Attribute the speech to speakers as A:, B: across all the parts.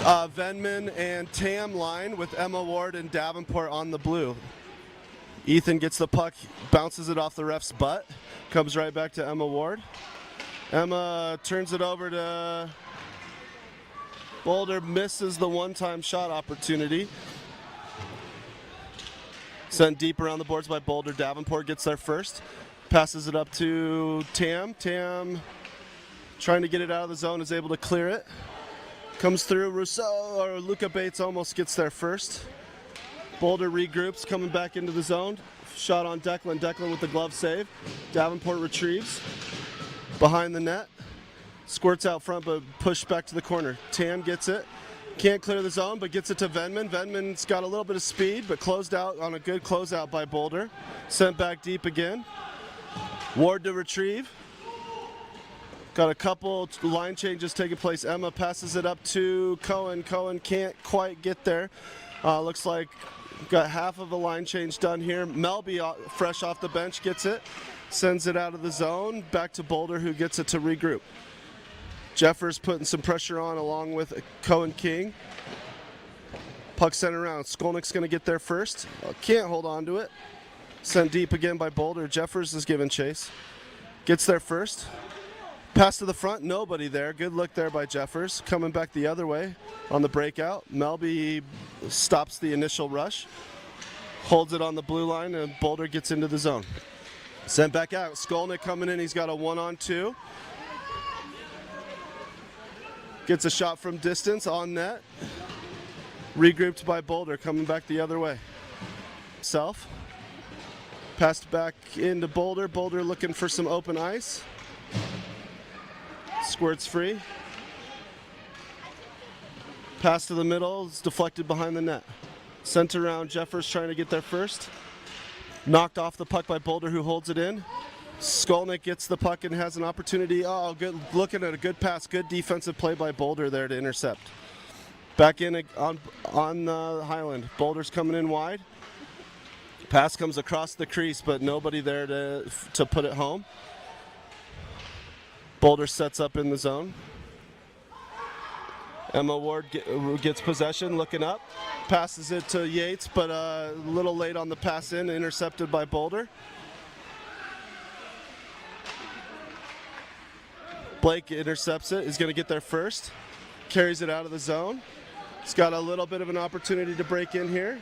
A: Venman and Tam line with Emma Ward and Davenport on the blue. Ethan gets the puck, bounces it off the ref's butt, comes right back to Emma Ward. Emma turns it over to Boulder, misses the one-time shot opportunity. Sent deep around the boards by Boulder. Davenport gets there first. Passes it up to Tam. Tam, trying to get it out of the zone, is able to clear it. Comes through. Rousseau, or Luca Bates almost gets there first. Boulder regroups, coming back into the zone. Shot on Declan. Declan with the glove save. Davenport retrieves. Behind the net. Squirts out front, but pushed back to the corner. Tam gets it. Can't clear the zone, but gets it to Venman. Venman's got a little bit of speed, but closed out on a good closeout by Boulder. Sent back deep again. Ward to retrieve. Got a couple line changes taking place. Emma passes it up to Cohen. Cohen can't quite get there. Looks like got half of a line change done here. Melby, fresh off the bench, gets it. Sends it out of the zone. Back to Boulder, who gets it to regroup. Jeffers putting some pressure on along with Cohen King. Puck sent around. Skolnick's going to get there first. Can't hold on to it. Sent deep again by Boulder. Jeffers is giving chase. Gets there first. Pass to the front. Nobody there. Good look there by Jeffers. Coming back the other way on the breakout. Melby stops the initial rush. Holds it on the blue line, and Boulder gets into the zone. Sent back out. Skolnick coming in. He's got a 1-on-2. Gets a shot from distance on net. Regrouped by Boulder, coming back the other way. Self. Passed back into Boulder. Boulder looking for some open ice. Squirts free. Pass to the middle. It's deflected behind the net. Sent around. Jeffers trying to get there first. Knocked off the puck by Boulder, who holds it in. Skolnick gets the puck and has an opportunity. Oh, good, looking at a good pass. Good defensive play by Boulder there to intercept. Back in on Highland. Boulder's coming in wide. Pass comes across the crease, but nobody there to put it home. Boulder sets up in the zone. Emma Ward gets possession, looking up. Passes it to Yates, but a little late on the pass in, intercepted by Boulder. Blake intercepts it, is going to get there first. Carries it out of the zone. He's got a little bit of an opportunity to break in here.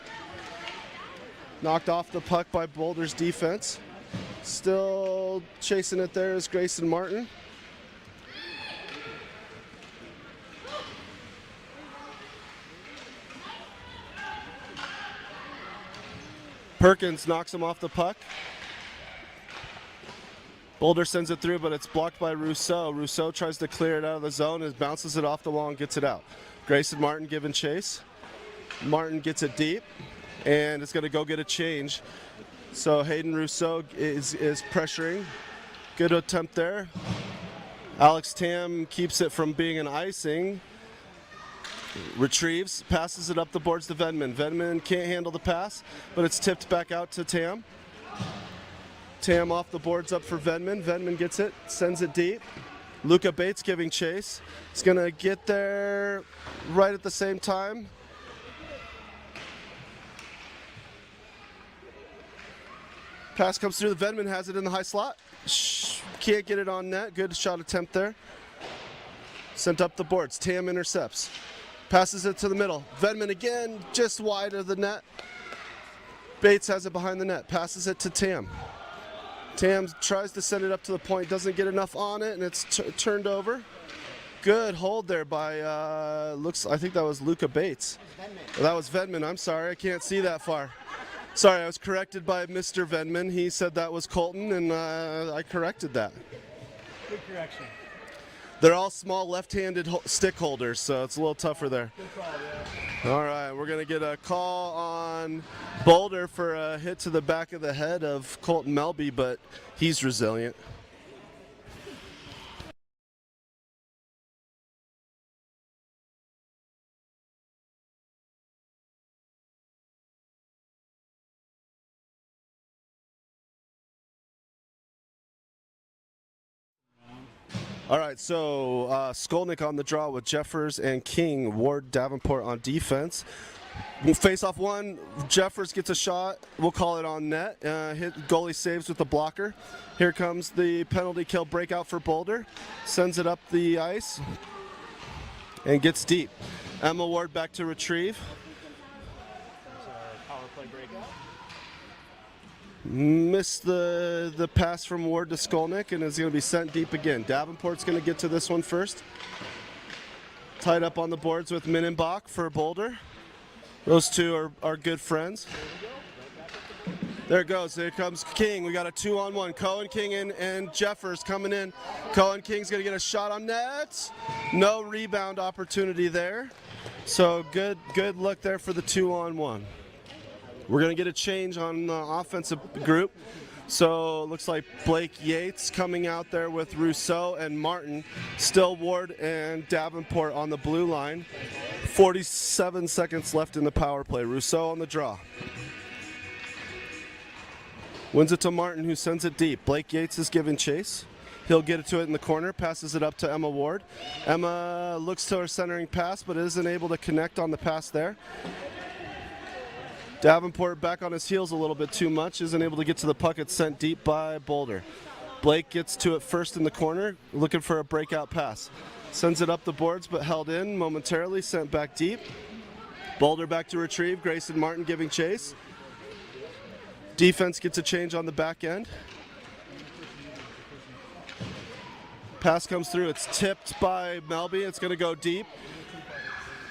A: Knocked off the puck by Boulder's defense. Still chasing it there is Grayson Martin. Perkins knocks him off the puck. Boulder sends it through, but it's blocked by Rousseau. Rousseau tries to clear it out of the zone and bounces it off the wall and gets it out. Grayson Martin giving chase. Martin gets it deep, and it's going to go get a change. So Hayden Rousseau is pressuring. Good attempt there. Alex Tam keeps it from being an icing. Retrieves, passes it up the boards to Venman. Venman can't handle the pass, but it's tipped back out to Tam. Tam off the boards up for Venman. Venman gets it, sends it deep. Luca Bates giving chase. He's going to get there right at the same time. Pass comes through. The Venman has it in the high slot. Can't get it on net. Good shot attempt there. Sent up the boards. Tam intercepts. Passes it to the middle. Venman again, just wide of the net. Bates has it behind the net. Passes it to Tam. Tam tries to send it up to the point, doesn't get enough on it, and it's turned over. Good hold there by, I think that was Luca Bates. Well, that was Venman, I'm sorry, I can't see that far. Sorry, I was corrected by Mr. Venman. He said that was Colton, and I corrected that.
B: Good correction.
A: They're all small left-handed stick holders, so it's a little tougher there.
B: Good call, yeah.
A: All right, we're going to get a call on Boulder for a hit to the back of the head of Colton Melby, but he's resilient. All right, so Skolnick on the draw with Jeffers and King. Ward Davenport on defense. Face off one, Jeffers gets a shot. We'll call it on net. Goalie saves with the blocker. Here comes the penalty kill breakout for Boulder. Sends it up the ice and gets deep. Emma Ward back to retrieve.
B: Power play breakout.
A: Missed the pass from Ward to Skolnick and is going to be sent deep again. Davenport's going to get to this one first. Tied up on the boards with Minenbach for Boulder. Those two are good friends. There it goes. Here comes King. We got a 2-on-1. Cohen, King, and Jeffers coming in. Cohen, King's going to get a shot on net. No rebound opportunity there. So good look there for the 2-on-1. We're going to get a change on the offensive group. So it looks like Blake Yates coming out there with Rousseau and Martin. Still Ward and Davenport on the blue line. 47 seconds left in the power play. Rousseau on the draw. Wins it to Martin, who sends it deep. Blake Yates is giving chase. He'll get it to it in the corner, passes it up to Emma Ward. Emma looks to her centering pass, but isn't able to connect on the pass there. Davenport back on his heels a little bit too much, isn't able to get to the puck. It's sent deep by Boulder. Blake gets to it first in the corner, looking for a breakout pass. Sends it up the boards, but held in momentarily, sent back deep. Boulder back to retrieve. Grayson Martin giving chase. Defense gets a change on the back end. Pass comes through. It's tipped by Melby. It's going to go deep.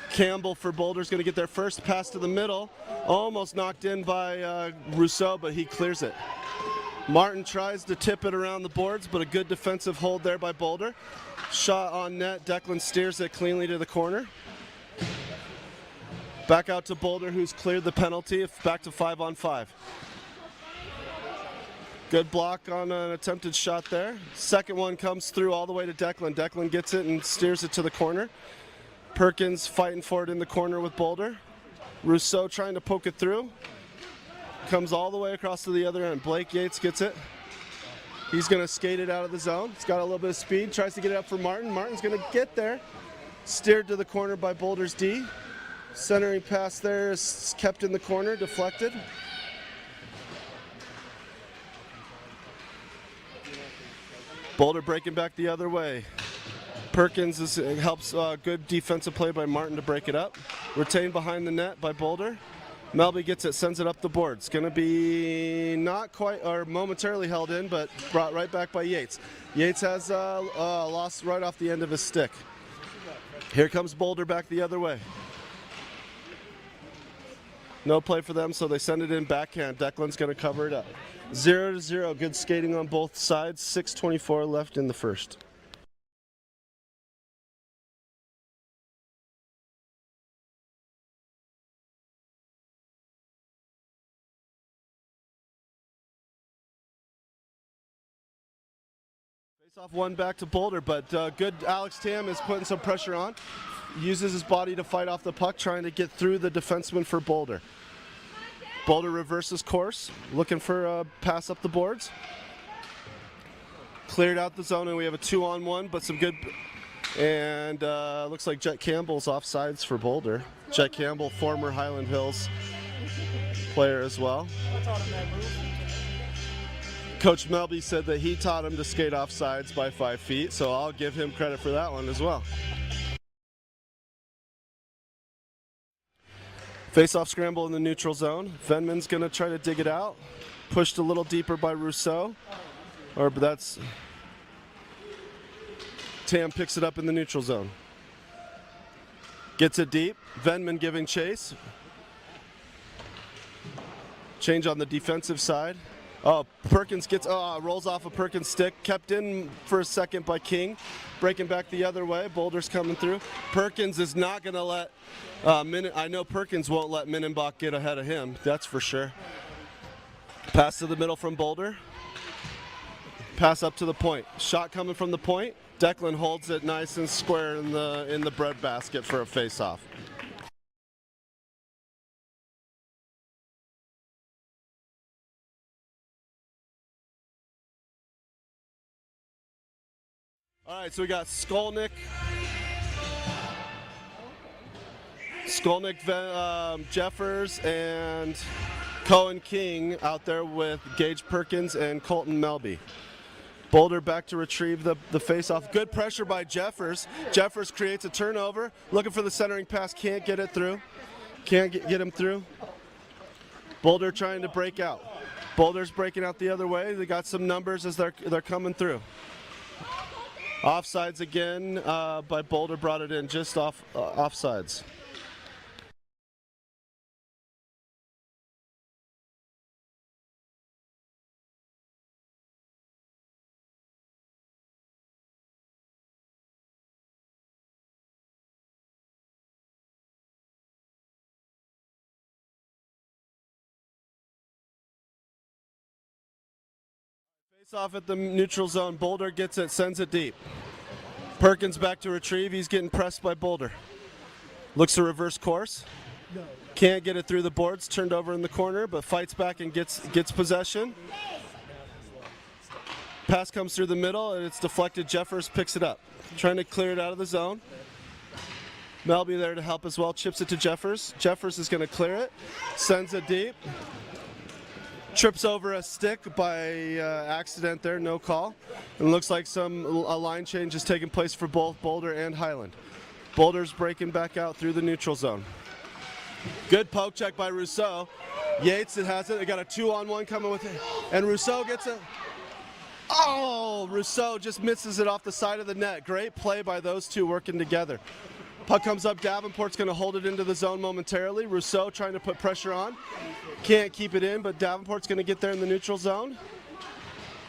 A: Campbell for Boulder's going to get their first pass to the middle. Almost knocked in by Rousseau, but he clears it. Martin tries to tip it around the boards, but a good defensive hold there by Boulder. Shot on net. Declan steers it cleanly to the corner. Back out to Boulder, who's cleared the penalty. Back to 5-on-5. Good block on an attempted shot there. Second one comes through all the way to Declan. Declan gets it and steers it to the corner. Perkins fighting for it in the corner with Boulder. Rousseau trying to poke it through. Comes all the way across to the other end. Blake Yates gets it. He's going to skate it out of the zone. He's got a little bit of speed. Tries to get it up for Martin. Martin's going to get there. Steered to the corner by Boulder's D. Centering pass there is kept in the corner, deflected. Boulder breaking back the other way. Perkins helps good defensive play by Martin to break it up. Retained behind the net by Boulder. Melby gets it, sends it up the boards. Going to be not quite, or momentarily held in, but brought right back by Yates. Yates has lost right off the end of his stick. Here comes Boulder back the other way. No play for them, so they send it in backhand. Declan's going to cover it up. 0-0, good skating on both sides. 6:24 left in the first. Off one back to Boulder, but good Alex Tam is putting some pressure on. Uses his body to fight off the puck, trying to get through the defenseman for Boulder. Boulder reverses course, looking for a pass up the boards. Cleared out the zone, and we have a 2-on-1, but some good. And looks like Jet Campbell's offsides for Boulder. Jet Campbell, former Highland Hills player as well. Coach Melby said that he taught him to skate off sides by 5 feet, so I'll give him credit for that one as well. Face-off scramble in the neutral zone. Venman's going to try to dig it out. Pushed a little deeper by Rousseau. But that's... Tam picks it up in the neutral zone. Gets it deep. Venman giving chase. Change on the defensive side. Oh, Perkins gets, rolls off a Perkins stick, kept in for a second by King, breaking back the other way. Boulder's coming through. Perkins is not going to let, I know Perkins won't let Minenbach get ahead of him, that's for sure. Pass to the middle from Boulder. Pass up to the point. Shot coming from the point. Declan holds it nice and square in the bread basket for a face-off. All right, so we got Skolnick, Jeffers, and Cohen King out there with Gage Perkins and Colton Melby. Boulder back to retrieve the face-off. Good pressure by Jeffers. Jeffers creates a turnover. Looking for the centering pass, can't get it through. Can't get him through. Boulder trying to break out. Boulder's breaking out the other way. They got some numbers as they're coming through. Offsides again, but Boulder brought it in just offsides. Face off at the neutral zone. Boulder gets it, sends it deep. Perkins back to retrieve. He's getting pressed by Boulder. Looks to reverse course. Can't get it through the boards. Turned over in the corner, but fights back and gets possession. Pass comes through the middle and it's deflected. Jeffers picks it up. Trying to clear it out of the zone. Melby there to help as well. Chips it to Jeffers. Jeffers is going to clear it. Sends it deep. Trips over a stick by accident there, no call. And looks like a line change is taking place for both Boulder and Highland. Boulder's breaking back out through the neutral zone. Good poke check by Rousseau. Yates has it. They got a 2-on-1 coming with it. And Rousseau gets it. Oh, Rousseau just misses it off the side of the net. Great play by those two working together. Puck comes up. Davenport's going to hold it into the zone momentarily. Rousseau trying to put pressure on. Can't keep it in, but Davenport's going to get there in the neutral zone.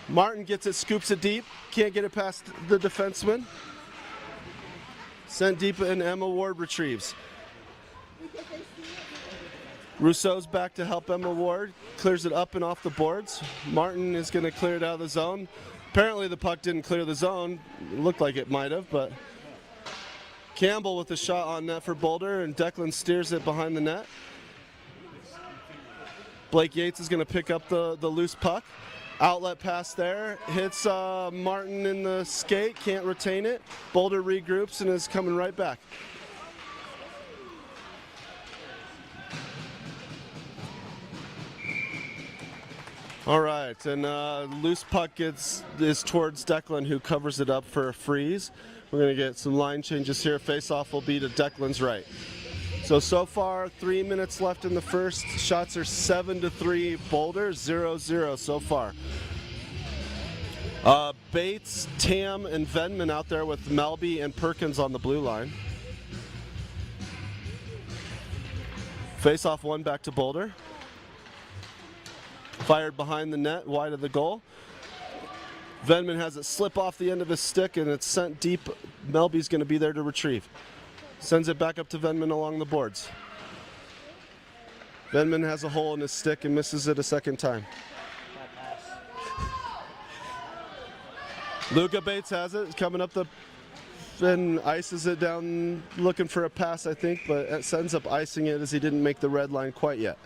A: Martin gets it, scoops it deep. Can't get it past the defenseman. Sent deep, and Emma Ward retrieves. Rousseau's back to help Emma Ward. Clears it up and off the boards. Martin is going to clear it out of the zone. Apparently the puck didn't clear the zone. It looked like it might have, but Campbell with a shot on net for Boulder, and Declan steers it behind the net. Blake Yates is going to pick up the loose puck. Outlet pass there. Hits Martin in the skate. Can't retain it. Boulder regroups and is coming right back. All right, and loose puck is towards Declan, who covers it up for a freeze. We're going to get some line changes here. Face-off will be to Declan's right. So far, 3 minutes left in the first. Shots are 7-3 Boulder, 0-0 so far. Bates, Tam, and Venman out there with Melby and Perkins on the blue line. Face-off one back to Boulder. Fired behind the net, wide of the goal. Venman has it slip off the end of his stick and it's sent deep. Melby's going to be there to retrieve. Sends it back up to Venman along the boards. Venman has a hole in his stick and misses it a second time. Luca Bates has it, coming up and ices it down, looking for a pass, I think, but it ends up icing it as he didn't make the red line quite yet.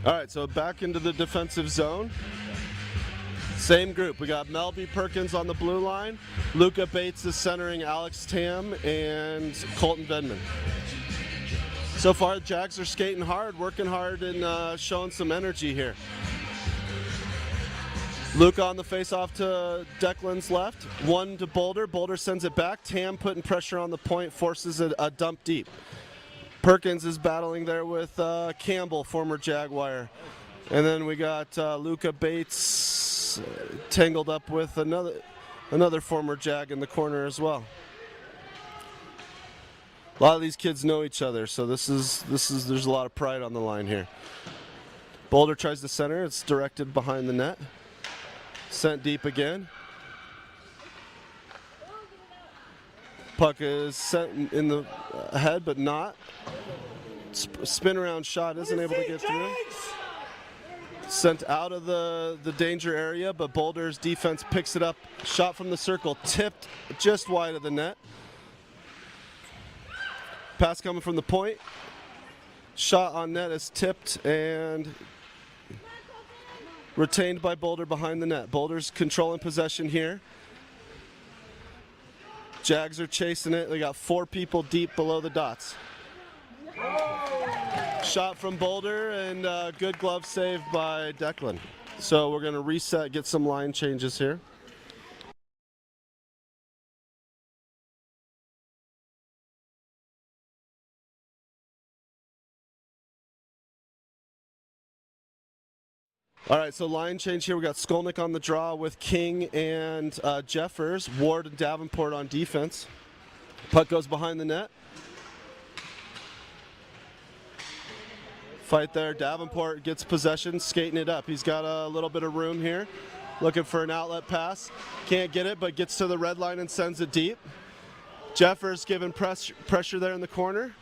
A: All right, so back into the defensive zone. Same group. We got Melby Perkins on the blue line. Luca Bates is centering Alex Tam and Colton Venman. So far, the Jags are skating hard, working hard, and showing some energy here. Luca on the face-off to Declan's left. One to Boulder. Boulder sends it back. Tam putting pressure on the point, forces a dump deep. Perkins is battling there with Campbell, former Jaguar. And then we got Luca Bates tangled up with another former Jag in the corner as well. A lot of these kids know each other, so there's a lot of pride on the line here. Boulder tries to center. It's directed behind the net. Sent deep again. Puck is sent in the head, but not. Spin around shot isn't able to get through. Sent out of the danger area, but Boulder's defense picks it up. Shot from the circle, tipped just wide of the net. Pass coming from the point. Shot on net is tipped and Retained by Boulder behind the net. Boulder's controlling possession here. Jags are chasing it. They got 4 people deep below the dots. Shot from Boulder, and good glove save by Declan. So we're going to reset, get some line changes here. All right, so line change here. We got Skolnick on the draw with King and Jeffers. Ward and Davenport on defense. Puck goes behind the net. Fight there. Davenport gets possession, skating it up. He's got a little bit of room here. Looking for an outlet pass. Can't get it, but gets to the red line and sends it deep. Jeffers giving pressure there in the corner.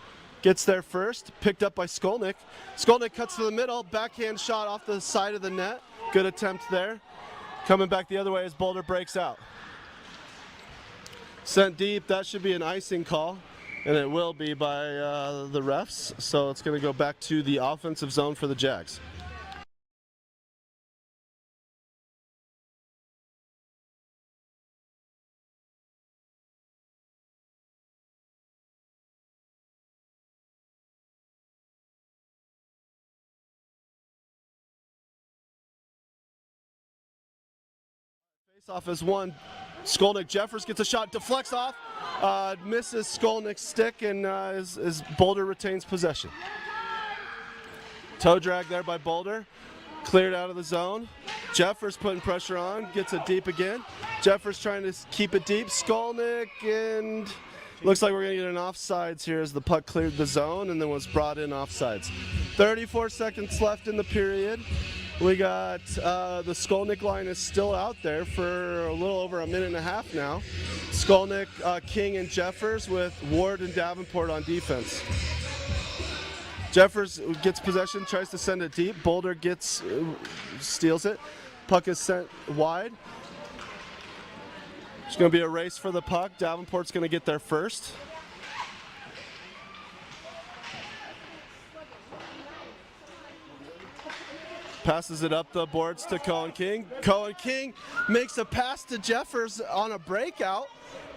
A: Gets there first, picked up by Skolnick. Skolnick cuts to the middle, backhand shot off the side of the net. Good attempt there. Coming back the other way as Boulder breaks out. Sent deep, that should be an icing call, and it will be by the refs. So it's going to go back to the offensive zone for the Jags. Off as one. Skolnick Jeffers gets a shot, deflects off, misses Skolnick's stick, and as Boulder retains possession. Toe drag there by Boulder, cleared out of the zone. Jeffers putting pressure on, gets it deep again. Jeffers trying to keep it deep. Skolnick, and looks like we're going to get an offsides here as the puck cleared the zone and then was brought in offsides. 34 seconds left in the period. We got the Skolnick line is still out there for a little over a minute and a half now. Skolnick, King, and Jeffers with Ward and Davenport on defense. Jeffers gets possession, tries to send it deep. Boulder steals it. Puck is sent wide. It's going to be a race for the puck. Davenport's going to get there first. Passes it up the boards to Cohen King. Cohen King makes a pass to Jeffers on a breakout,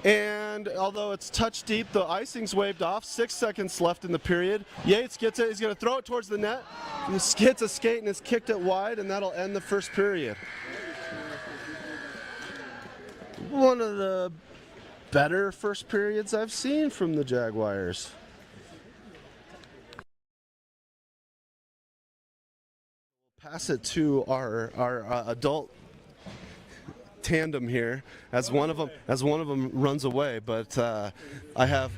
A: and although it's touch deep, the icing's waved off. 6 seconds left in the period. Yates gets it. He's going to throw it towards the net. He gets a skate and has kicked it wide, and that'll end the first period. One of the better first periods I've seen from the Jaguars. Pass it to our adult tandem here as one of them runs away, but I have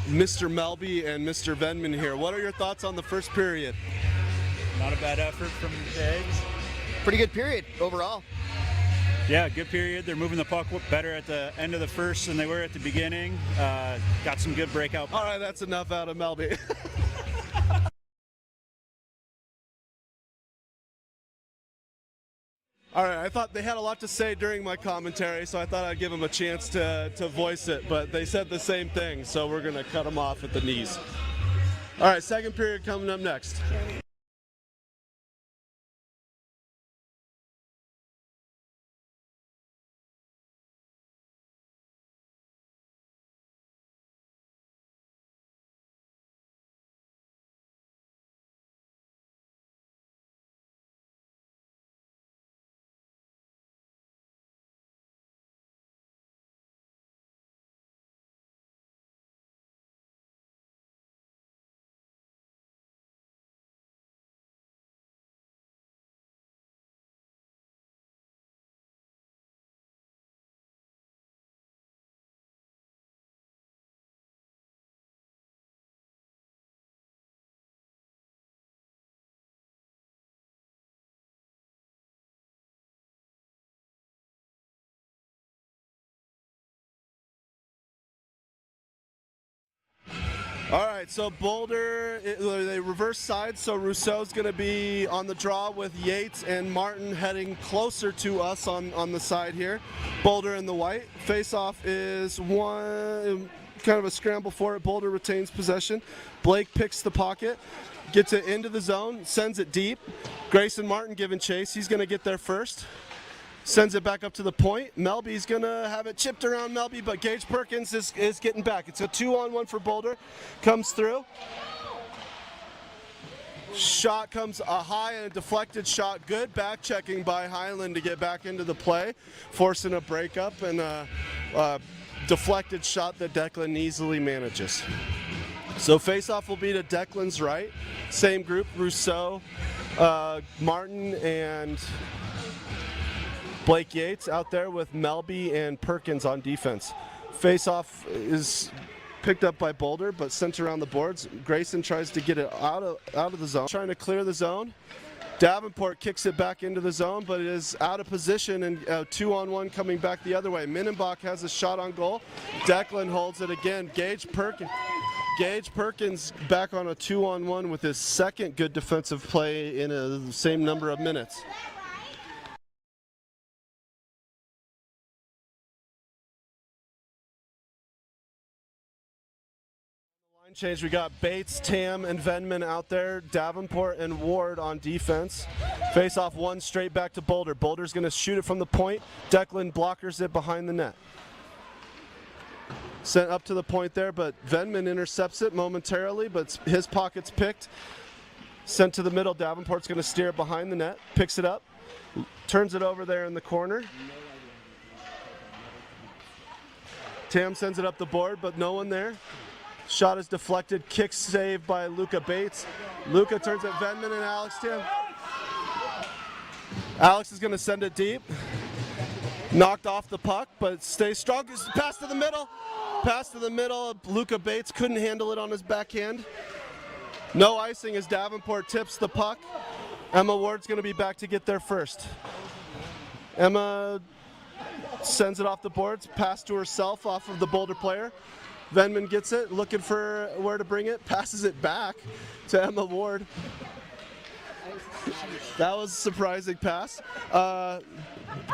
A: Mr. Melby and Mr. Venman here. What are your thoughts on the first period?
B: Not a bad effort from the Jags.
C: Pretty good period overall.
B: Yeah, good period. They're moving the puck better at the end of the first than they were at the beginning. Got some good breakout.
A: All right, that's enough out of Melby. All right, I thought they had a lot to say during my commentary, so I thought I'd give them a chance to voice it, but they said the same thing, so we're going to cut them off at the knees. All right, second period coming up next. All right, so Boulder, they reverse sides, so Rousseau's going to be on the draw with Yates and Martin heading closer to us on the side here. Boulder in the white. Face-off is kind of a scramble for it. Boulder retains possession. Blake picks the pocket, gets it into the zone, sends it deep. Grayson Martin giving chase. He's going to get there first. Sends it back up to the point. Melby's going to have it chipped around Melby, but Gage Perkins is getting back. It's a 2-on-1 for Boulder. Comes through. Shot comes a high and a deflected shot. Good back checking by Highland to get back into the play, forcing a breakup and a deflected shot that Declan easily manages. So face-off will be to Declan's right. Same group, Rousseau, Martin, and Blake Yates out there with Melby and Perkins on defense. Face-off is picked up by Boulder, but sent around the boards. Grayson tries to get it out of the zone, trying to clear the zone. Davenport kicks it back into the zone, but it is out of position and 2-on-1 coming back the other way. Minenbach has a shot on goal. Declan holds it again. Gage Perkins back on a 2-on-1 with his second good defensive play in the same number of minutes. Change. We got Bates, Tam, and Venman out there. Davenport and Ward on defense. Face off one straight back to Boulder. Boulder's going to shoot it from the point. Declan blockers it behind the net. Sent up to the point there, but Venman intercepts it momentarily, but his pocket's picked. Sent to the middle. Davenport's going to steer it behind the net. Picks it up. Turns it over there in the corner. Tam sends it up the board, but no one there. Shot is deflected, kick saved by Luca Bates. Luca turns it Venman and Alex Tam. Alex is going to send it deep. Knocked off the puck, but stays strong. Pass to the middle. Pass to the middle. Luca Bates couldn't handle it on his backhand. No icing as Davenport tips the puck. Emma Ward's going to be back to get there first. Emma sends it off the boards, pass to herself off of the Boulder player. Venman gets it, looking for where to bring it, passes it back to Emma Ward. That was a surprising pass.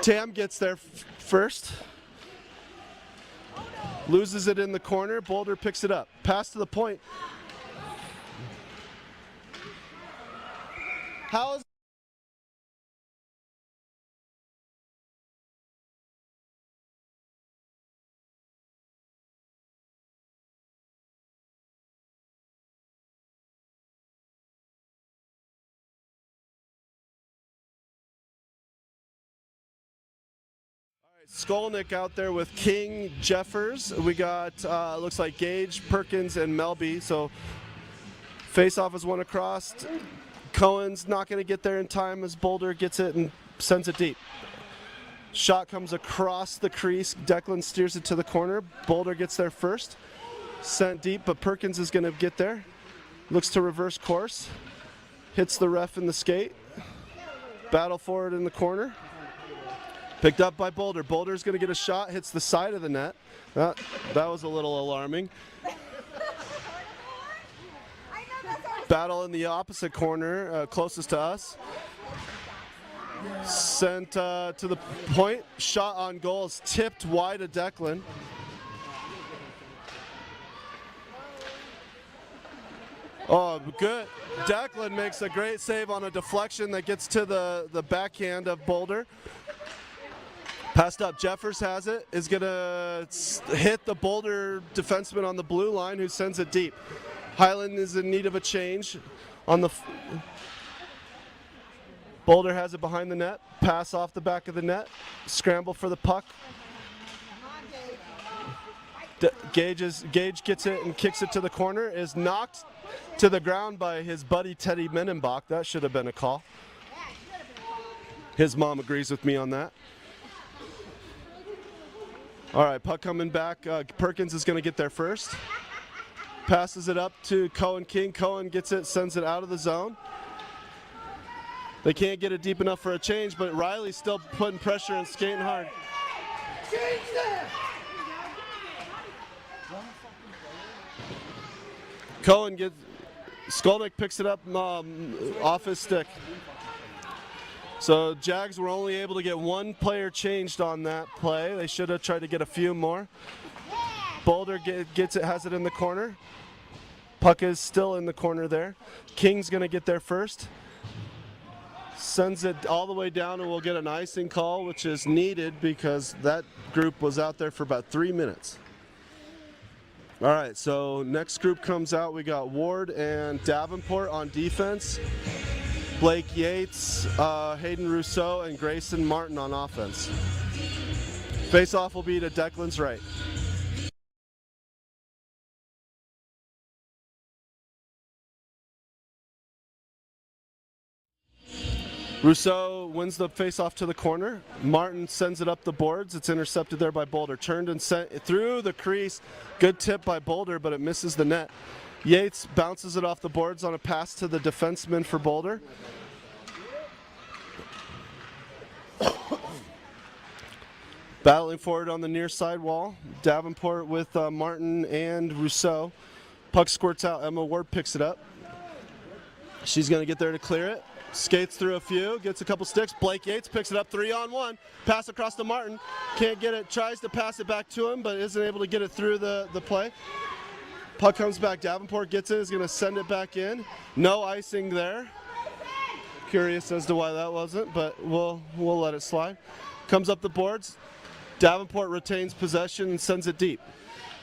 A: Tam gets there first. Loses it in the corner. Boulder picks it up. Pass to the point. How is Skolnick out there with King, Jeffers. We got, looks like Gage, Perkins, and Melby. So face-off is one across. Cohen's not going to get there in time as Boulder gets it and sends it deep. Shot comes across the crease. Declan steers it to the corner. Boulder gets there first. Sent deep, but Perkins is going to get there. Looks to reverse course. Hits the ref in the skate. Battle forward in the corner. Picked up by Boulder. Boulder's going to get a shot, hits the side of the net. That was a little alarming. Battle in the opposite corner, closest to us. Sent to the point. Shot on goal is tipped wide of Declan. Oh, good. Declan makes a great save on a deflection that gets to the backhand of Boulder. Passed up, Jeffers has it, is gonna hit the Boulder defenseman on the blue line who sends it deep. Highland is in need of a change on the, Boulder has it behind the net, pass off the back of the net, scramble for the puck. Gage gets it and kicks it to the corner, is knocked to the ground by his buddy Teddy Minenbach. That should have been a call. His mom agrees with me on that. All right, puck coming back. Perkins is going to get there first. Passes it up to Cohen King. Cohen gets it, sends it out of the zone. They can't get it deep enough for a change, but Riley's still putting pressure and skating hard. Cohen gets, Skolnick picks it up off his stick. So Jags were only able to get one player changed on that play. They should have tried to get a few more. Boulder gets it, has it in the corner. Puck is still in the corner there. King's going to get there first. Sends it all the way down, and we'll get an icing call, which is needed because that group was out there for about 3 minutes. All right, so next group comes out. We got Ward and Davenport on defense. Blake Yates, Hayden Rousseau, and Grayson Martin on offense. Face-off will be to Declan's right. Rousseau wins the face-off to the corner. Martin sends it up the boards. It's intercepted there by Boulder. Turned and sent it through the crease. Good tip by Boulder, but it misses the net. Yates bounces it off the boards on a pass to the defenseman for Boulder. Battling forward on the near side wall. Davenport with Martin and Rousseau. Puck squirts out. Emma Ward picks it up. She's going to get there to clear it. Skates through a few, gets a couple sticks. Blake Yates picks it up 3-on-1. Pass across to Martin. Can't get it. Tries to pass it back to him, but isn't able to get it through the play. Puck comes back. Davenport gets it. Is going to send it back in. No icing there. Curious as to why that wasn't, but we'll let it slide. Comes up the boards. Davenport retains possession and sends it deep.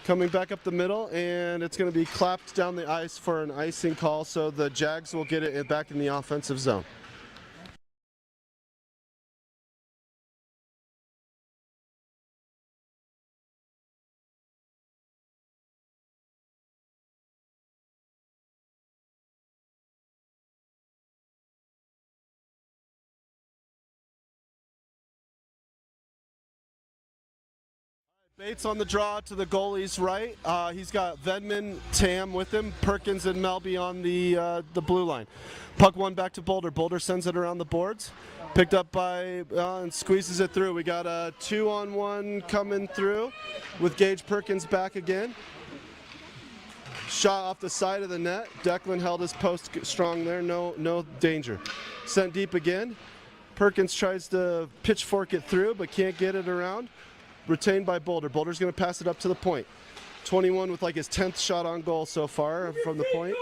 A: Coming back up the middle, and it's going to be clapped down the ice for an icing call, so the Jags will get it back in the offensive zone. Bates on the draw to the goalie's right. He's got Vedman, Tam with him, Perkins and Melby on the blue line. Puck one back to Boulder. Boulder sends it around the boards. Picked up by and squeezes it through. We got a 2-on-1 coming through with Gage Perkins back again. Shot off the side of the net. Declan held his post strong there. No danger. Sent deep again. Perkins tries to pitchfork it through but can't get it around. Retained by Boulder. Boulder's going to pass it up to the point. 21 with like his 10th shot on goal so far from the point.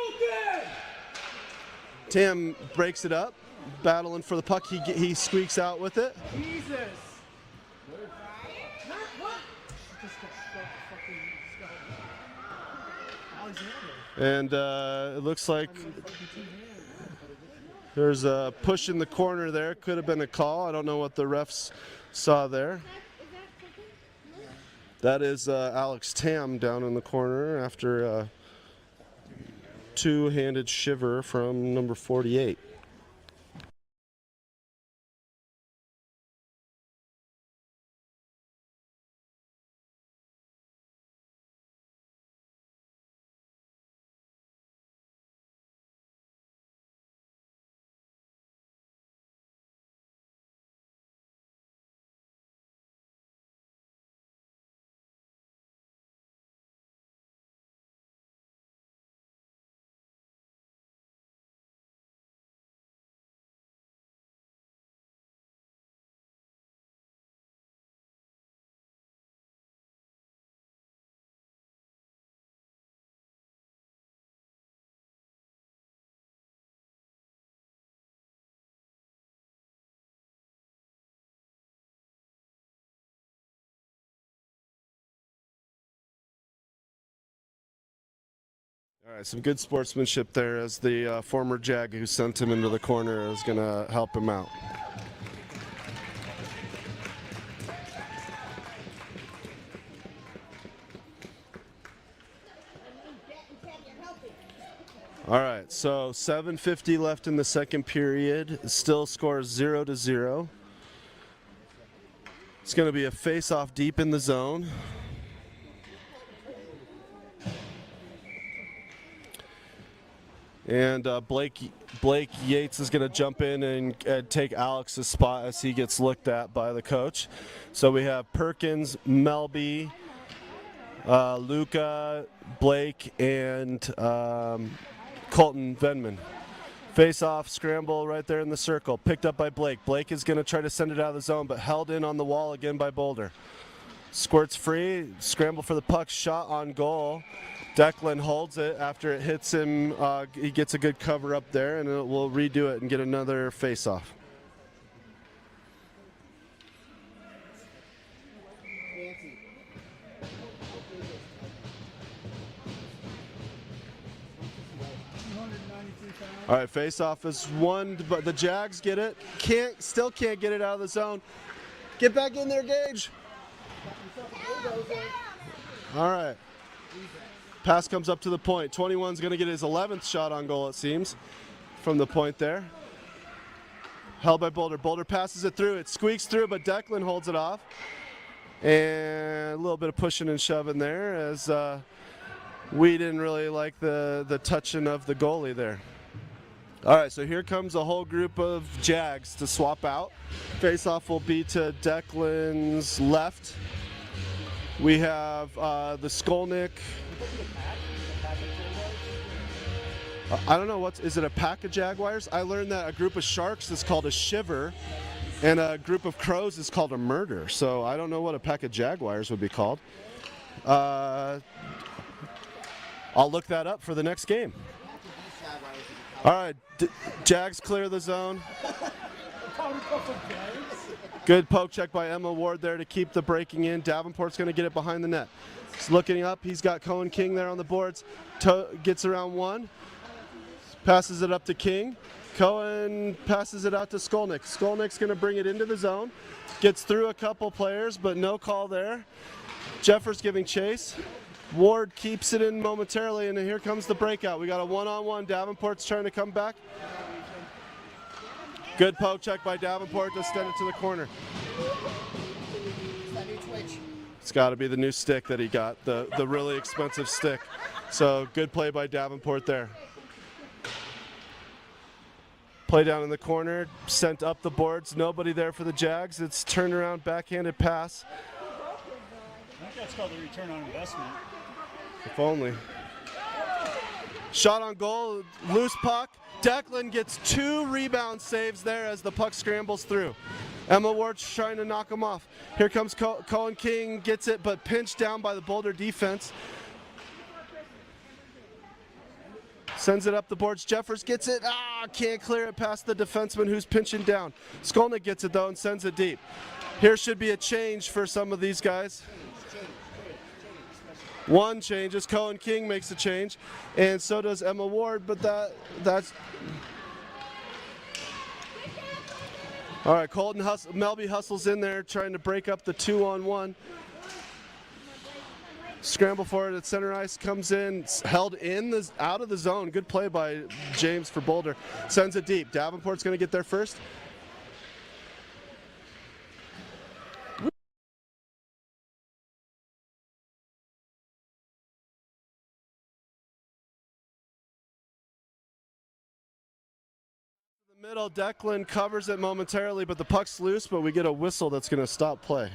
A: Tam breaks it up, battling for the puck. He squeaks out with it.
D: Jesus.
A: And it looks like there's a push in the corner there. Could have been a call. I don't know what the refs saw there. That is Alex Tam down in the corner after a two-handed shiver from number 48. All right, some good sportsmanship there as the former Jag who sent him into the corner is going to help him out. All right, so 7:50 left in the second period. Still scores 0-0. It's going to be a face-off deep in the zone. And Blake Yates is going to jump in and take Alex's spot as he gets looked at by the coach. So we have Perkins, Melby, Luca, Blake, and Colton Venman. Face-off, scramble right there in the circle. Picked up by Blake. Blake is going to try to send it out of the zone, but held in on the wall again by Boulder. Squirts free, scramble for the puck, shot on goal. Declan holds it after it hits him. He gets a good cover up there, and we'll redo it and get another face-off. All right, face-off is won, but the Jags get it. Still can't get it out of the zone. Get back in there, Gage. All right. Pass comes up to the point. 21's going to get his 11th shot on goal, it seems, from the point there. Held by Boulder. Boulder passes it through. It squeaks through, but Declan holds it off. And a little bit of pushing and shoving there as we didn't really like the touching of the goalie there. All right, so here comes a whole group of Jags to swap out. Face-off will be to Declan's left. We have the Skolnick. I don't know, is it a pack of Jaguars? I learned that a group of Sharks is called a shiver, and a group of Crows is called a murder. So I don't know what a pack of Jaguars would be called. I'll look that up for the next game. All right, Jags clear the zone. Good poke check by Emma Ward there to keep the breaking in. Davenport's going to get it behind the net. He's looking up. He's got Cohen King there on the boards. Gets around one. Passes it up to King. Cohen passes it out to Skolnick. Skolnick's going to bring it into the zone. Gets through a couple players, but no call there. Jeffers giving chase. Ward keeps it in momentarily, and here comes the breakout. We got a one-on-one. Davenport's trying to come back. Good poke check by Davenport to send it to the corner. It's got to be the new stick that he got, the really expensive stick. So good play by Davenport there. Play down in the corner, sent up the boards. Nobody there for the Jags. It's turnaround, backhanded pass.
B: I think that's called a return on investment.
A: If only. Shot on goal, loose puck. Declan gets 2 rebound saves there as the puck scrambles through. Emma Ward's trying to knock him off. Here comes Cohen King, gets it, but pinched down by the Boulder defense. Sends it up the boards. Jeffers gets it. Can't clear it past the defenseman who's pinching down. Skolnick gets it though and sends it deep. Here should be a change for some of these guys. One changes. Cohen King makes a change, and so does Emma Ward, but that's all right. Colton Melby hustles in there trying to break up the 2-on-1. Scramble for it at center ice, comes in, held in out of the zone. Good play by James for Boulder. Sends it deep. Davenport's going to get there first. Middle, Declan covers it momentarily, but the puck's loose, but we get a whistle that's going to stop play.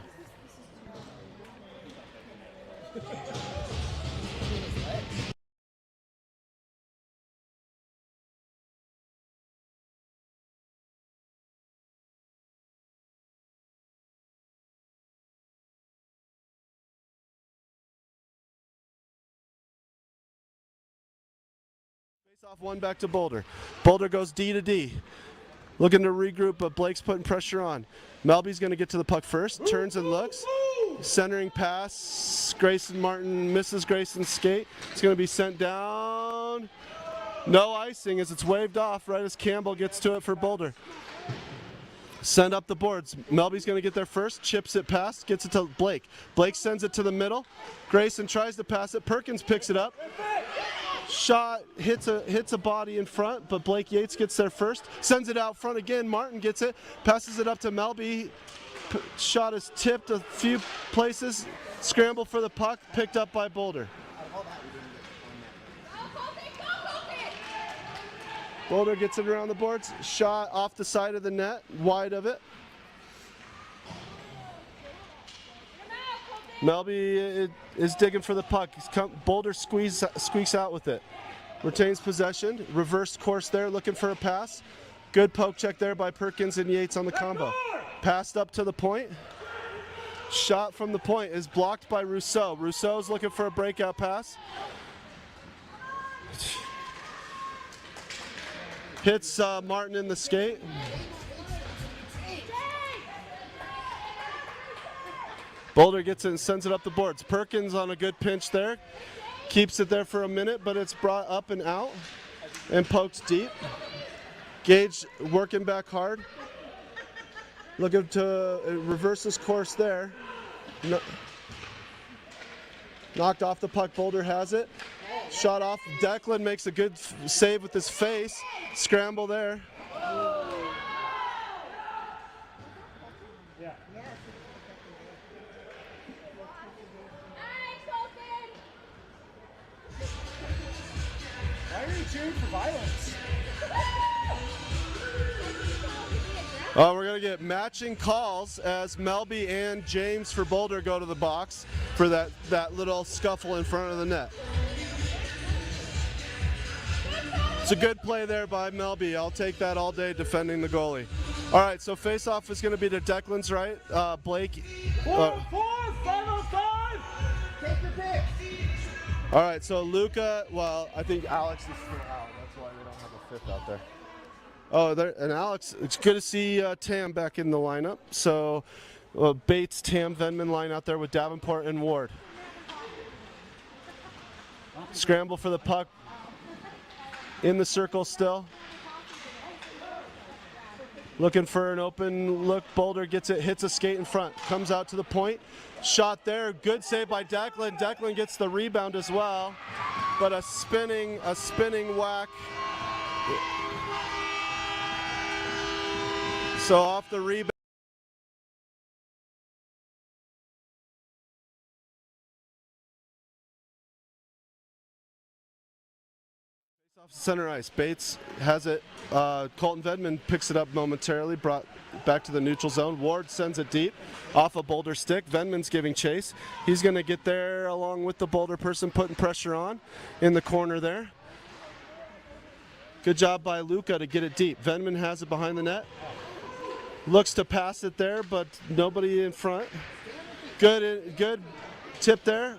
A: Face off one back to Boulder. Boulder goes D to D. Looking to regroup, but Blake's putting pressure on. Melby's going to get to the puck first. Turns and looks. Centering pass. Grayson Martin misses Grayson's skate. It's going to be sent down. No icing as it's waved off right as Campbell gets to it for Boulder. Send up the boards. Melby's going to get there first. Chips it past. Gets it to Blake. Blake sends it to the middle. Grayson tries to pass it. Perkins picks it up. Shot hits a body in front, but Blake Yates gets there first. Sends it out front again. Martin gets it. Passes it up to Melby. Shot is tipped a few places. Scramble for the puck. Picked up by Boulder. Boulder gets it around the boards. Shot off the side of the net. Wide of it. Melby is digging for the puck. Boulder squeaks out with it. Retains possession. Reversed course there, looking for a pass. Good poke check there by Perkins and Yates on the combo. Passed up to the point. Shot from the point is blocked by Rousseau. Rousseau's looking for a breakout pass. Hits Martin in the skate. Boulder gets it and sends it up the boards. Perkins on a good pinch there. Keeps it there for a minute, but it's brought up and out and pokes deep. Gage working back hard. Looking to reverse his course there. No. Knocked off the puck. Boulder has it. Shot off. Declan makes a good save with his face. Scramble there.
D: Why are you cheering for violence?
A: We're going to get matching calls as Melby and James for Boulder go to the box for that little scuffle in front of the net. It's a good play there by Melby. I'll take that all day defending the goalie. All right, so face-off is going to be to Declan's right. Blake.
D: 505! Take the pick!
A: All right, so Luca, well, I think Alex is still out. That's why they don't have a fifth out there. Oh, there, and Alex, it's good to see Tam back in the lineup. So Bates, Tam, Venman line out there with Davenport and Ward. Scramble for the puck. In the circle still. Looking for an open look. Boulder gets it, hits a skate in front. Comes out to the point. Shot there. Good save by Declan. Declan gets the rebound as well. But a spinning whack. So off the rebound. Off center ice. Bates has it. Colton Vedman picks it up momentarily, brought back to the neutral zone. Ward sends it deep off a Boulder stick. Vedman's giving chase. He's going to get there along with the Boulder person, putting pressure on in the corner there. Good job by Luca to get it deep. Vedman has it behind the net. Looks to pass it there, but nobody in front. Good tip there.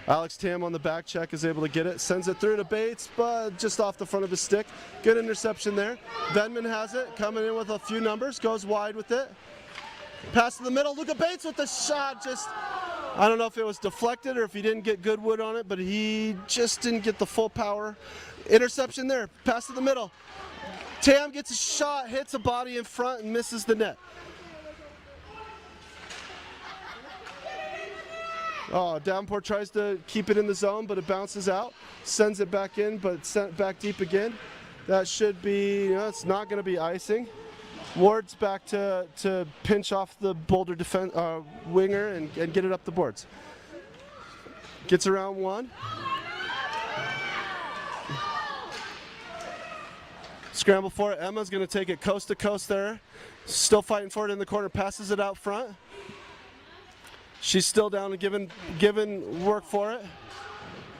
A: Alex Tam on the back check is able to get it. Sends it through to Bates, but just off the front of his stick. Good interception there. Venman has it, coming in with a few numbers, goes wide with it. Pass to the middle. Luca Bates with the shot. Just, I don't know if it was deflected or if he didn't get good wood on it, but he just didn't get the full power. Interception there. Pass to the middle. Tam gets a shot, hits a body in front, and misses the net. Oh, Davenport tries to keep it in the zone, but it bounces out. Sends it back in, but sent back deep again. That should be, it's not going to be icing. Ward's back to pinch off the Boulder winger and get it up the boards. Gets around one. Scramble for it. Emma's going to take it coast to coast there. Still fighting for it in the corner. Passes it out front. She's still down and given work for it.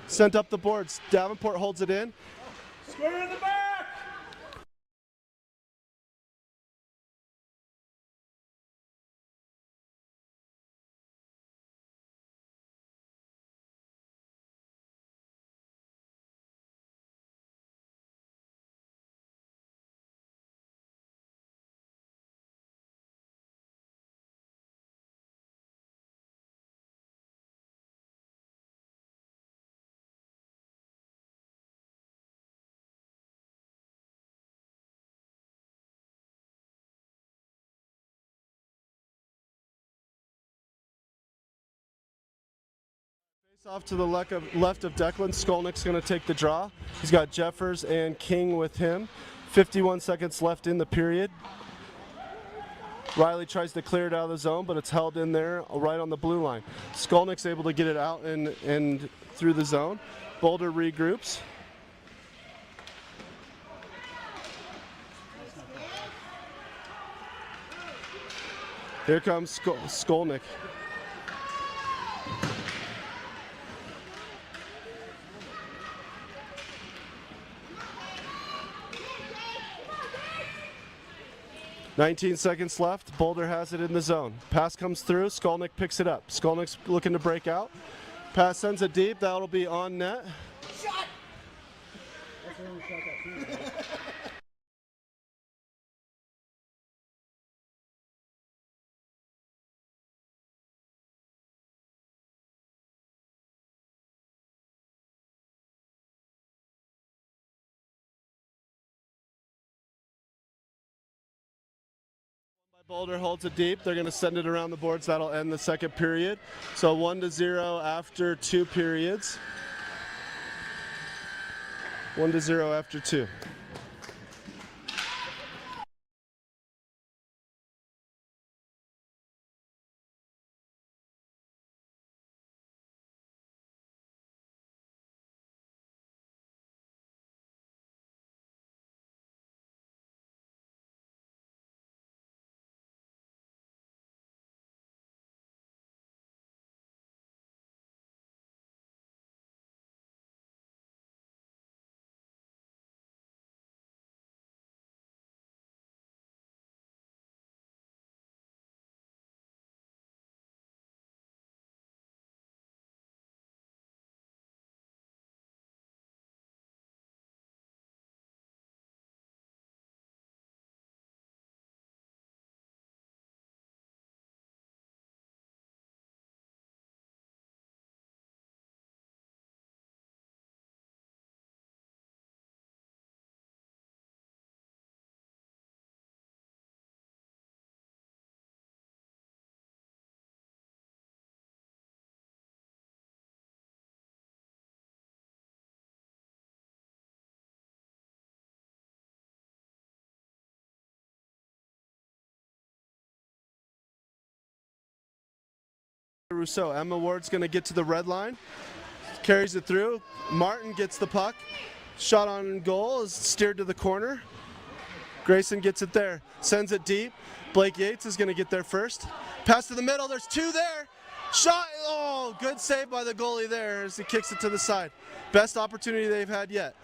A: Sent up the boards. Davenport holds it in.
D: Square in the back!
A: Off to the left of Declan. Skolnick's going to take the draw. He's got Jeffers and King with him. 51 seconds left in the period. Riley tries to clear it out of the zone, but it's held in there right on the blue line. Skolnick's able to get it out and through the zone. Boulder regroups. Here comes Skolnick. 19 seconds left. Boulder has it in the zone. Pass comes through. Skolnick picks it up. Skolnick's looking to break out. Pass sends it deep. That'll be on net.
D: Shot!
A: Boulder holds it deep. They're going to send it around the boards. That'll end the second period. So 1-0 after 2 periods. 1-0 after 2. Rousseau. Emma Ward's going to get to the red line. Carries it through. Martin gets the puck. Shot on goal is steered to the corner. Grayson gets it there. Sends it deep. Blake Yates is going to get there first. Pass to the middle. There's 2 there. Shot. Oh, good save by the goalie there as he kicks it to the side. Best opportunity they've had yet.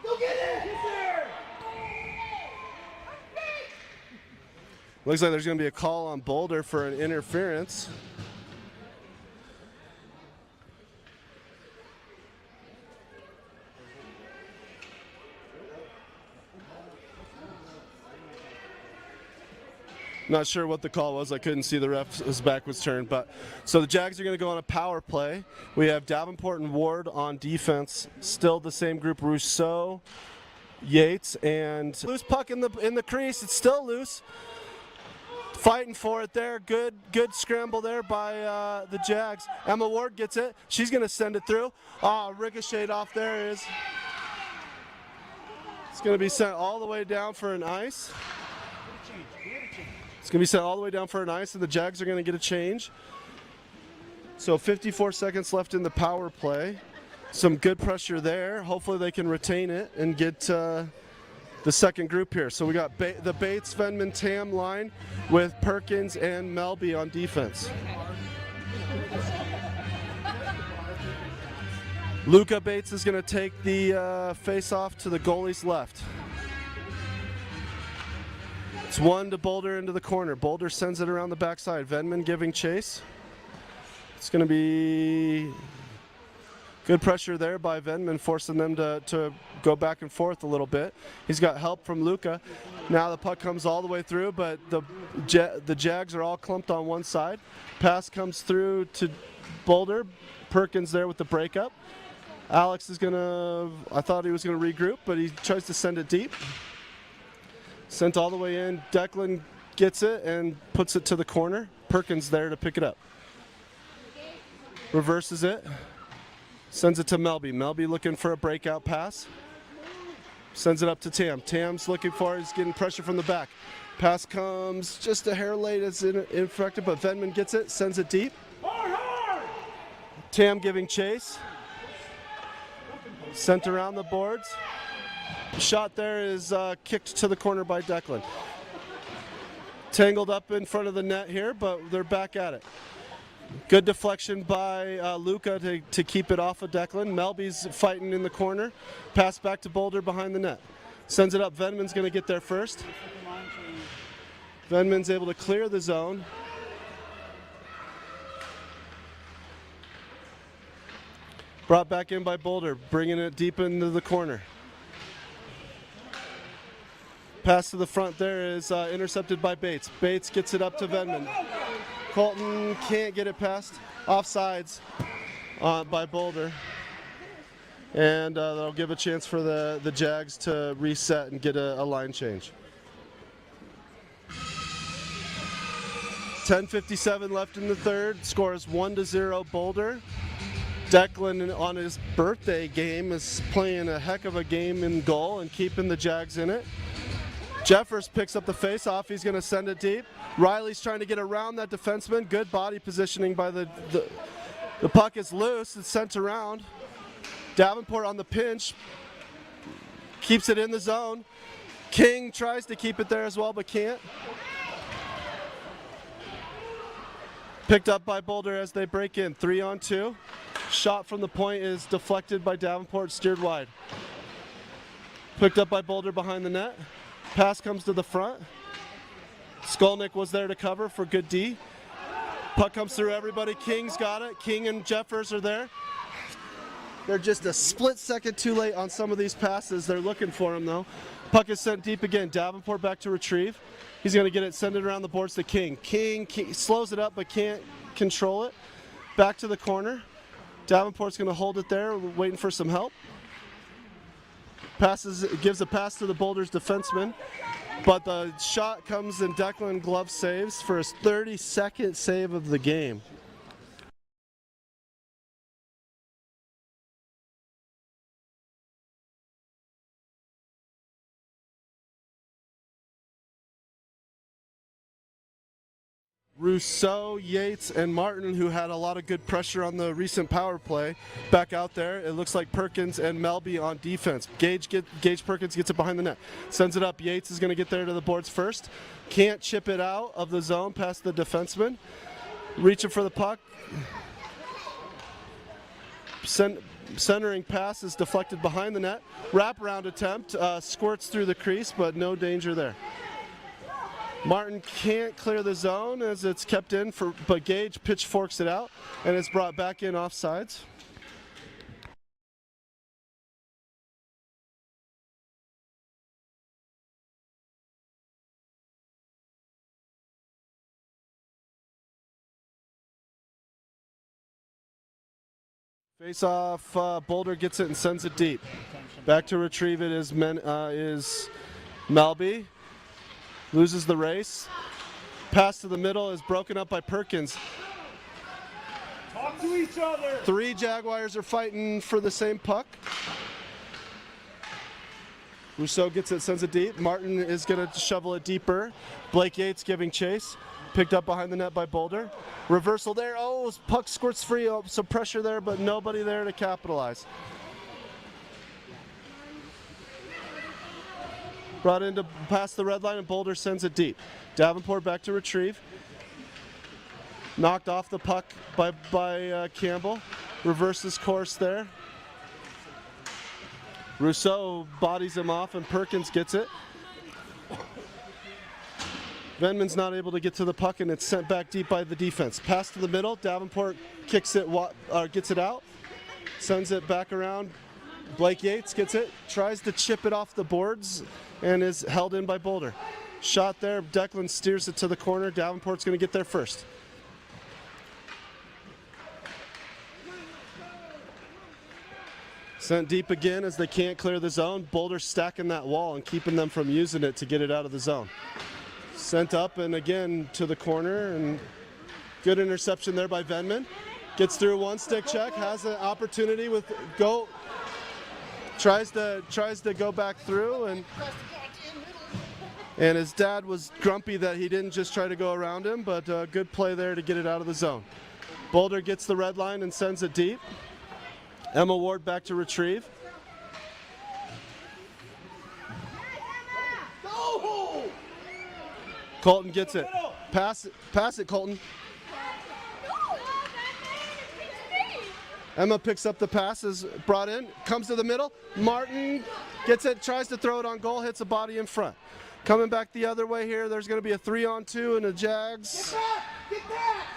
D: Go get it! Get there!
A: Looks like there's going to be a call on Boulder for an interference. Not sure what the call was. I couldn't see the ref. His back was turned. But so the Jags are going to go on a power play. We have Davenport and Ward on defense. Still the same group: Rousseau, Yates, and loose puck in the crease. It's still loose. Fighting for it there. Good scramble there by the Jags. Emma Ward gets it. She's going to send it through. Ricocheted off there is. It's going to be sent all the way down for an ice. It's going to be sent all the way down for an ice, and the Jags are going to get a change. So 54 seconds left in the power play. Some good pressure there. Hopefully they can retain it and get the second group here. So we got the Bates, Venman, Tam line with Perkins and Melby on defense. Luca Bates is going to take the face-off to the goalie's left. It's 1 to Boulder into the corner. Boulder sends it around the backside. Venman giving chase. It's going to be good pressure there by Venman, forcing them to go back and forth a little bit. He's got help from Luca. Now the puck comes all the way through, but the Jags are all clumped on one side. Pass comes through to Boulder. Perkins there with the breakup. Alex is going to, I thought he was going to regroup, but he tries to send it deep. Sent all the way in. Declan gets it and puts it to the corner. Perkins there to pick it up. Reverses it. Sends it to Melby. Melby looking for a breakout pass. Sends it up to Tam. Tam's looking for it. He's getting pressure from the back. Pass comes just a hair late. It's infracted, but Venman gets it. Sends it deep. Tam giving chase. Sent around the boards. Shot there is kicked to the corner by Declan. Tangled up in front of the net here, but they're back at it. Good deflection by Luca to keep it off of Declan. Melby's fighting in the corner. Pass back to Boulder behind the net. Sends it up. Venman's going to get there first. Venman's able to clear the zone. Brought back in by Boulder, bringing it deep into the corner. Pass to the front there is intercepted by Bates. Bates gets it up to Venman. Colton can't get it past. Offsides by Boulder. And that'll give a chance for the Jags to reset and get a line change. 10:57 left in the third. Score is 1-0 Boulder. Declan on his birthday game is playing a heck of a game in goal and keeping the Jags in it. Jeffers picks up the face-off. He's going to send it deep. Riley's trying to get around that defenseman. Good body positioning by the puck is loose. It's sent around. Davenport on the pinch. Keeps it in the zone. King tries to keep it there as well, but can't. Picked up by Boulder as they break in. 3-on-2. Shot from the point is deflected by Davenport, steered wide. Picked up by Boulder behind the net. Pass comes to the front. Skolnick was there to cover for good D. Puck comes through everybody. King's got it. King and Jeffers are there. They're just a split second too late on some of these passes. They're looking for him though. Puck is sent deep again. Davenport back to retrieve. He's going to get it, send it around the boards to King. King slows it up but can't control it. Back to the corner. Davenport's going to hold it there, waiting for some help. Gives a pass to the Boulders defenseman, but the shot comes and Declan glove saves for his 32nd save of the game. Rousseau, Yates, and Martin, who had a lot of good pressure on the recent power play, back out there. It looks like Perkins and Melby on defense. Gage Perkins gets it behind the net. Sends it up. Yates is going to get there to the boards first. Can't chip it out of the zone past the defenseman. Reaching for the puck. Centering pass is deflected behind the net. Wraparound attempt. Squirts through the crease, but no danger there. Martin can't clear the zone as it's kept in, but Gage pitchforks it out and it's brought back in offsides. Face off, Boulder gets it and sends it deep. Back to retrieve it is Melby. Loses the race. Pass to the middle is broken up by Perkins.
B: Talk to each other.
A: 3 Jaguars are fighting for the same puck. Rousseau gets it, sends it deep. Martin is going to shovel it deeper. Blake Yates giving chase. Picked up behind the net by Boulder. Reversal there. Oh, puck squirts free. Oh, some pressure there, but nobody there to capitalize. Brought in to pass the red line and Boulder sends it deep. Davenport back to retrieve. Knocked off the puck by Campbell. Reverses course there. Rousseau bodies him off and Perkins gets it. Venman's not able to get to the puck and it's sent back deep by the defense. Pass to the middle. Davenport kicks it, gets it out. Sends it back around. Blake Yates gets it, tries to chip it off the boards and is held in by Boulder. Shot there, Declan steers it to the corner. Davenport's going to get there first. Sent deep again as they can't clear the zone. Boulder stacking that wall and keeping them from using it to get it out of the zone. Sent up and again to the corner and good interception there by Venman. Gets through one stick check, has an opportunity with go. Tries to go back through and his dad was grumpy that he didn't just try to go around him, but good play there to get it out of the zone. Boulder gets the red line and sends it deep. Emma Ward back to retrieve. Colton gets it. Pass it, Colton. Emma picks up the pass, is brought in, comes to the middle. Martin gets it, tries to throw it on goal, hits a body in front. Coming back the other way here, there's going to be a 3-on-2 and a Jags.
D: Get back!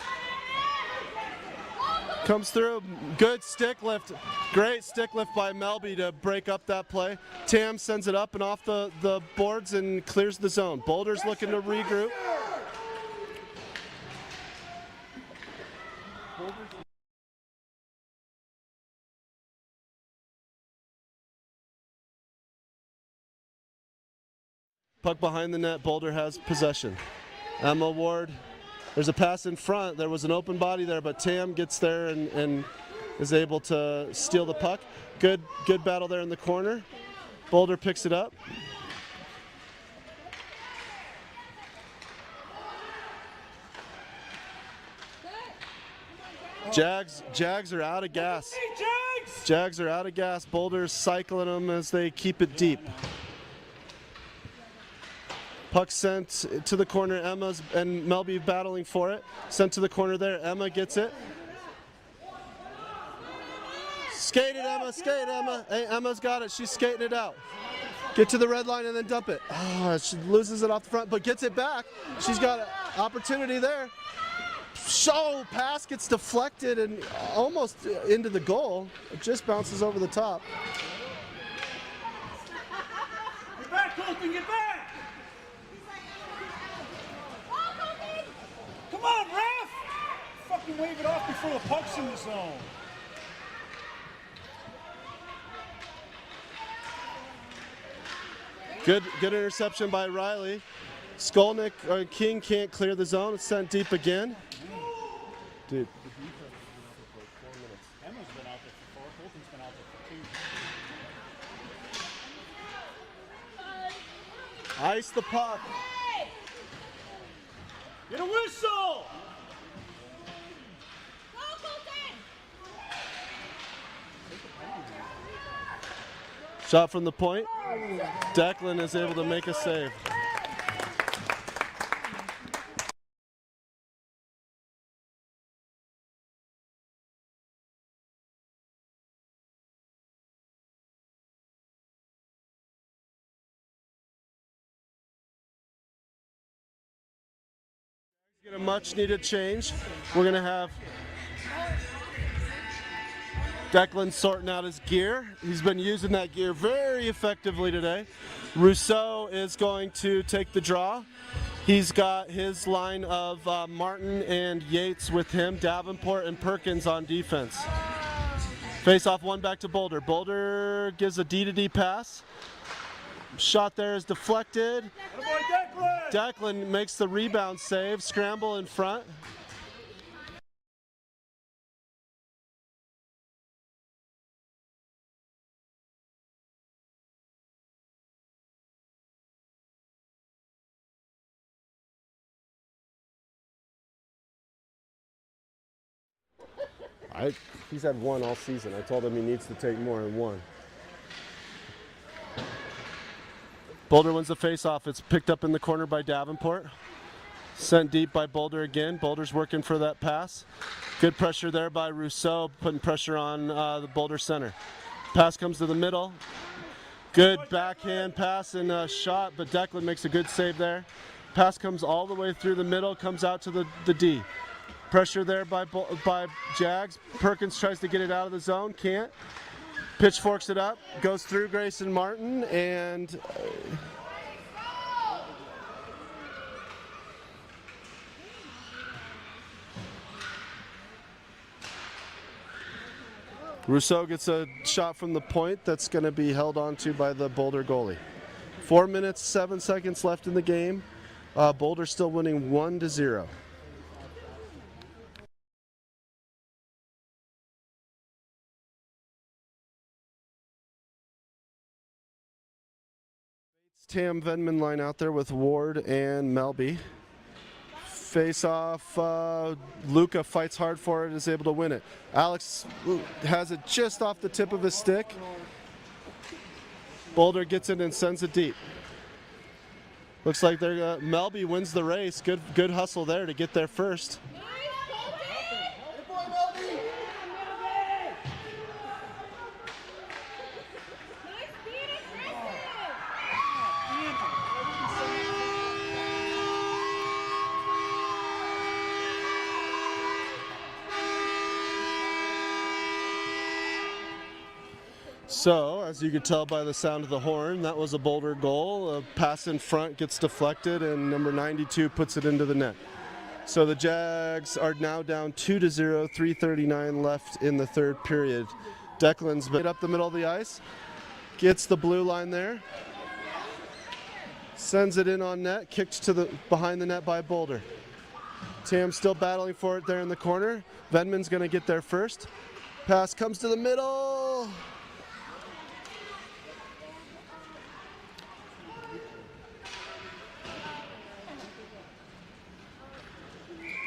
A: Comes through, good stick lift. Great stick lift by Melby to break up that play. Tam sends it up and off the boards and clears the zone. Boulder's looking to regroup. Puck behind the net, Boulder has possession. Emma Ward, there's a pass in front. There was an open body there, but Tam gets there and is able to steal the puck. Good battle there in the corner. Boulder picks it up. Jags are out of gas. Jags are out of gas. Boulder's cycling them as they keep it deep. Puck sent to the corner. Emma's and Melby battling for it. Sent to the corner there. Emma gets it. Skate it, Emma. Skate, Emma. Hey, Emma's got it. She's skating it out. Get to the red line and then dump it. Oh, she loses it off the front, but gets it back. She's got an opportunity there. Pass gets deflected and almost into the goal. It just bounces over the top.
B: Get back, Colton, get back! Come on, ref! Fucking wave it off before the puck's in the zone.
A: Good interception by Riley. Skolnick or King can't clear the zone. It's sent deep again. Dude.
B: Emma's been out there for 4. Colton's been out there for 2.
A: Ice the puck.
B: Get a whistle!
A: Shot from the point. Declan is able to make a save. Get a much needed change. We're going to have Declan sorting out his gear. He's been using that gear very effectively today. Rousseau is going to take the draw. He's got his line of Martin and Yates with him, Davenport and Perkins on defense. Face off one back to Boulder. Boulder gives a D-to-D pass. Shot there is deflected. Declan makes the rebound save, scramble in front. He's had one all season. I told him he needs to take more than one. Boulder wins the face-off. It's picked up in the corner by Davenport. Sent deep by Boulder again. Boulder's working for that pass. Good pressure there by Rousseau, putting pressure on the Boulder center. Pass comes to the middle. Good backhand pass and shot, but Declan makes a good save there. Pass comes all the way through the middle, comes out to the D. Pressure there by Jags. Perkins tries to get it out of the zone, can't. Pitchforks it up, goes through Grayson Martin, and Rousseau gets a shot from the point that's going to be held onto by the Boulder goalie. 4 minutes, 7 seconds left in the game. Boulder still winning 1-0. Tam Venman line out there with Ward and Melby. Face off, Luca fights hard for it, is able to win it. Alex has it just off the tip of his stick. Boulder gets it and sends it deep. Looks like Melby wins the race. Good hustle there to get there first. So, as you could tell by the sound of the horn, that was a Boulder goal. A pass in front gets deflected, and number 92 puts it into the net. So the Jags are now down 2-0, 3:39 left in the third period. Declan's been up the middle of the ice, gets the blue line there, sends it in on net, kicked to the behind the net by Boulder. Tam still battling for it there in the corner. Venman's going to get there first. Pass comes to the middle.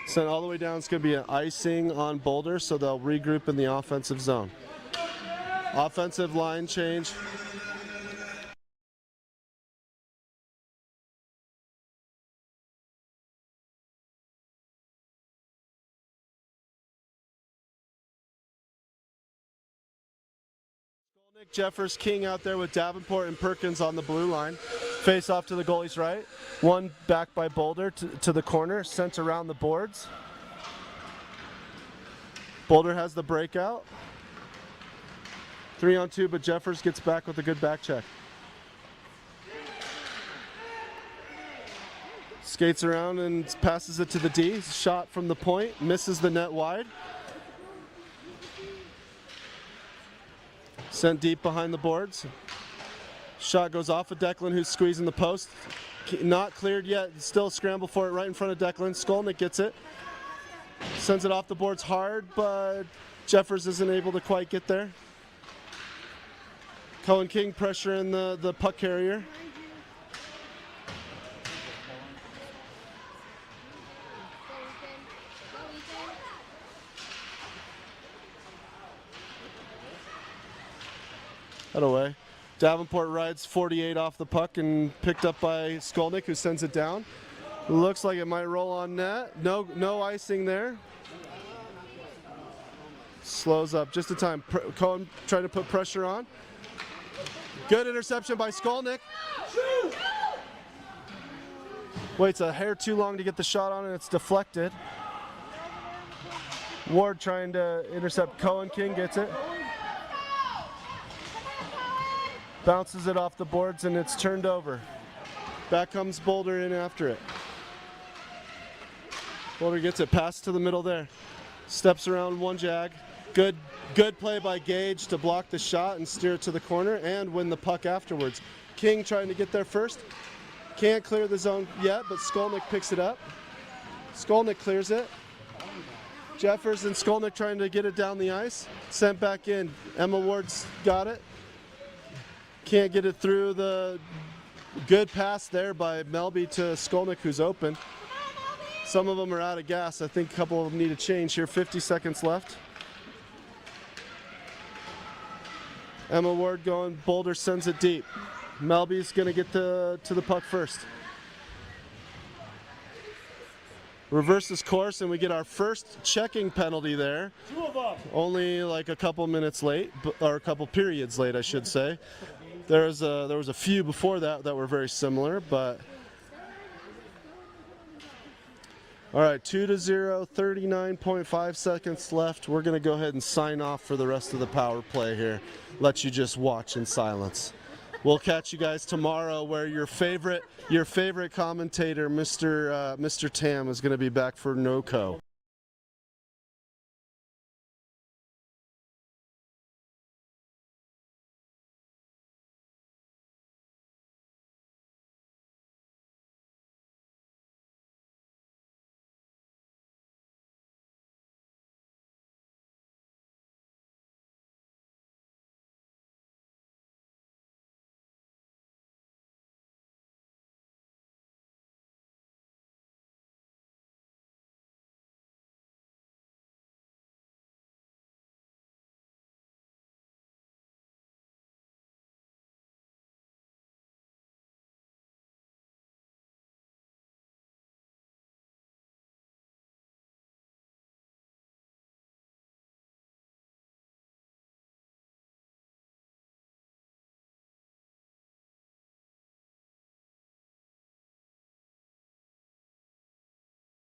A: Sent all the way down. It's going to be an icing on Boulder, so they'll regroup in the offensive zone. Offensive line change. Skolnick, Jeffers, King out there with Davenport and Perkins on the blue line. Face off to the goalie's right. One back by Boulder to the corner, sent around the boards. Boulder has the breakout. 3-on-2, but Jeffers gets back with a good back check. Skates around and passes it to the D. Shot from the point, misses the net wide. Sent deep behind the boards. Shot goes off of Declan, who's squeezing the post. Not cleared yet, still a scramble for it right in front of Declan. Skolnick gets it. Sends it off the boards hard, but Jeffers isn't able to quite get there. Cohen King pressuring the puck carrier. That away. Davenport rides 48 off the puck and picked up by Skolnick, who sends it down. Looks like it might roll on net. No icing there. Slows up just in time. Cohen trying to put pressure on. Good interception by Skolnick. Waits a hair too long to get the shot on, and it's deflected. Ward trying to intercept Cohen. King gets it. Bounces it off the boards, and it's turned over. Back comes Boulder in after it. Boulder gets it, pass to the middle there. Steps around one Jag. Good play by Gage to block the shot and steer it to the corner and win the puck afterwards. King trying to get there first. Can't clear the zone yet, but Skolnick picks it up. Skolnick clears it. Jeffers and Skolnick trying to get it down the ice. Sent back in. Emma Ward's got it. Can't get it through. The good pass there by Melby to Skolnick, who's open. Some of them are out of gas. I think a couple of them need a change here. 50 seconds left. Emma Ward going. Boulder sends it deep. Melby's going to get to the puck first. Reverses course, and we get our first checking penalty there. Only like a couple minutes late, or a couple periods late, I should say. There was a few before that were very similar, but all right, 2-0, 39.5 seconds left. We're going to go ahead and sign off for the rest of the power play here. Let you just watch in silence. We'll catch you guys tomorrow, where your favorite commentator, Mr. Tam, is going to be back for NoCo.